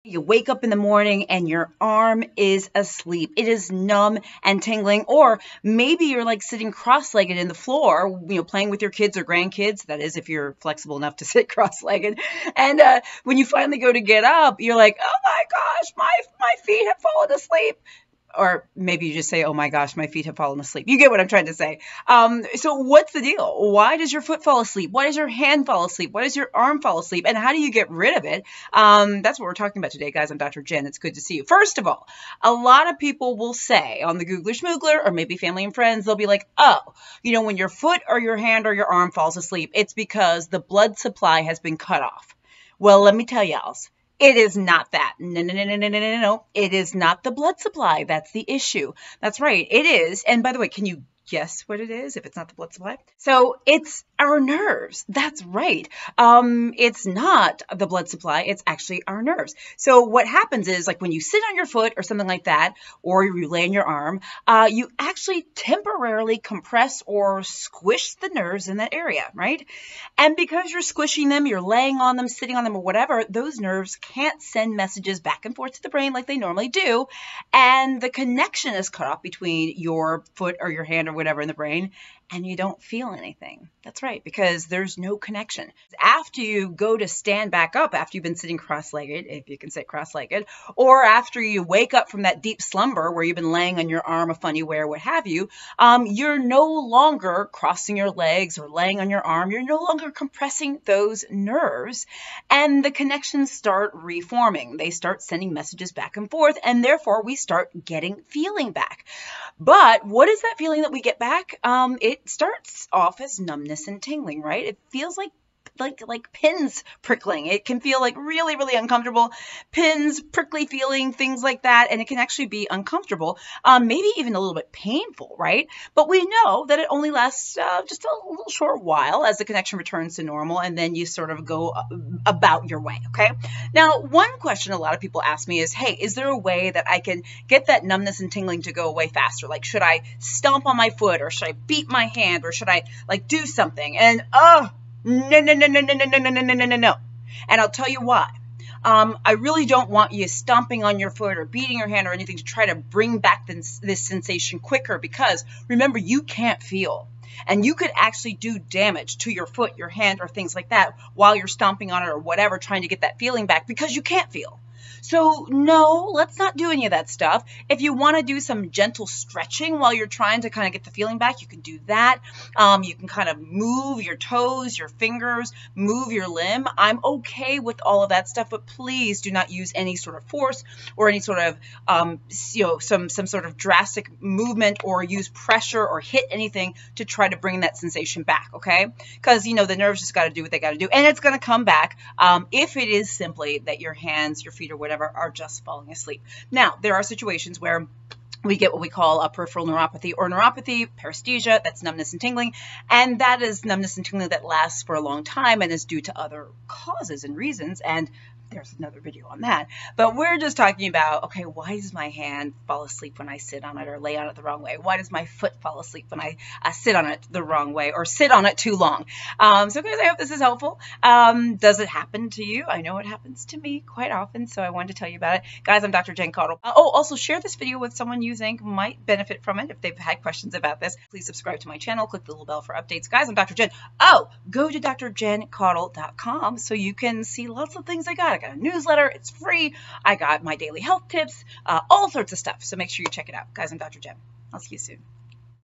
You wake up in the morning and your arm is asleep. It is numb and tingling, or maybe you're like sitting cross-legged in the floor, playing with your kids or grandkids. That is, if you're flexible enough to sit cross-legged. And when you finally go to get up, you're like, oh my gosh, my feet have fallen asleep. Or maybe you just say, oh my gosh, my feet have fallen asleep. You get what I'm trying to say. So what's the deal? Why does your foot fall asleep? Why does your hand fall asleep? Why does your arm fall asleep? And how do you get rid of it? That's what we're talking about today, guys. I'm Dr. Jen. It's good to see you. First of all, a lot of people will say on the Googler Schmoogler, or maybe family and friends, they'll be like, oh, when your foot or your hand or your arm falls asleep, it's because the blood supply has been cut off. Well, let me tell y'all. It is not that. No. It is not the blood supply. That's the issue. That's right. It is. And by the way, can you guess what it is if it's not the blood supply? So it's our nerves. That's right. It's not the blood supply. It's actually our nerves. So what happens is, like when you sit on your foot or something like that, or you lay on your arm, you actually temporarily compress or squish the nerves in that area, right? And because you're squishing them, you're laying on them, sitting on them, or whatever, those nerves can't send messages back and forth to the brain like they normally do. And the connection is cut off between your foot or your hand or whatever in the brain, and you don't feel anything. That's right, because there's no connection. After you go to stand back up, after you've been sitting cross-legged, if you can sit cross-legged, or after you wake up from that deep slumber where you've been laying on your arm a funny way or what have you, you're no longer crossing your legs or laying on your arm. You're no longer compressing those nerves, and the connections start reforming. They start sending messages back and forth, and therefore we start getting feeling back. But what is that feeling that we get back? It starts off as numbness and tingling, right? It feels like pins prickling. It can feel like really, really uncomfortable. Pins, prickly feeling, things like that. And it can actually be uncomfortable, maybe even a little bit painful, right? But we know that it only lasts just a little short while as the connection returns to normal, and then you sort of go about your way, okay? Now, one question a lot of people ask me is, hey, is there a way that I can get that numbness and tingling to go away faster? Like, should I stomp on my foot, or should I beat my hand, or should I do something? And no. And I'll tell you why. I really don't want you stomping on your foot or beating your hand or anything to try to bring back this sensation quicker, because remember, you can't feel. And you could actually do damage to your foot, your hand, or things like that while you're stomping on it or whatever, trying to get that feeling back, because you can't feel. So no, let's not do any of that stuff. If you want to do some gentle stretching while you're trying to kind of get the feeling back, you can do that. You can kind of move your toes, your fingers, move your limb. I'm okay with all of that stuff, but please do not use any sort of force or any sort of, some sort of drastic movement, or use pressure or hit anything to try to bring that sensation back, okay? Because, the nerves just got to do what they got to do, and it's going to come back if it is simply that your hands, your feet, or whatever are just falling asleep. Now, there are situations where we get what we call a peripheral neuropathy or neuropathy, paresthesia, that's numbness and tingling, and that is numbness and tingling that lasts for a long time and is due to other causes and reasons, and there's another video on that. But we're just talking about, okay, why does my hand fall asleep when I sit on it or lay on it the wrong way? Why does my foot fall asleep when I sit on it the wrong way or sit on it too long? So guys, I hope this is helpful. Does it happen to you? I know it happens to me quite often, so I wanted to tell you about it. Guys, I'm Dr. Jen Caudle. Also share this video with someone you think might benefit from it. If they've had questions about this, please subscribe to my channel, click the little bell for updates. Guys, I'm Dr. Jen. Go to drjencaudle.com so you can see lots of things I got. I got a newsletter. It's free. I got my daily health tips, all sorts of stuff. So make sure you check it out. Guys, I'm Dr. Jen. I'll see you soon.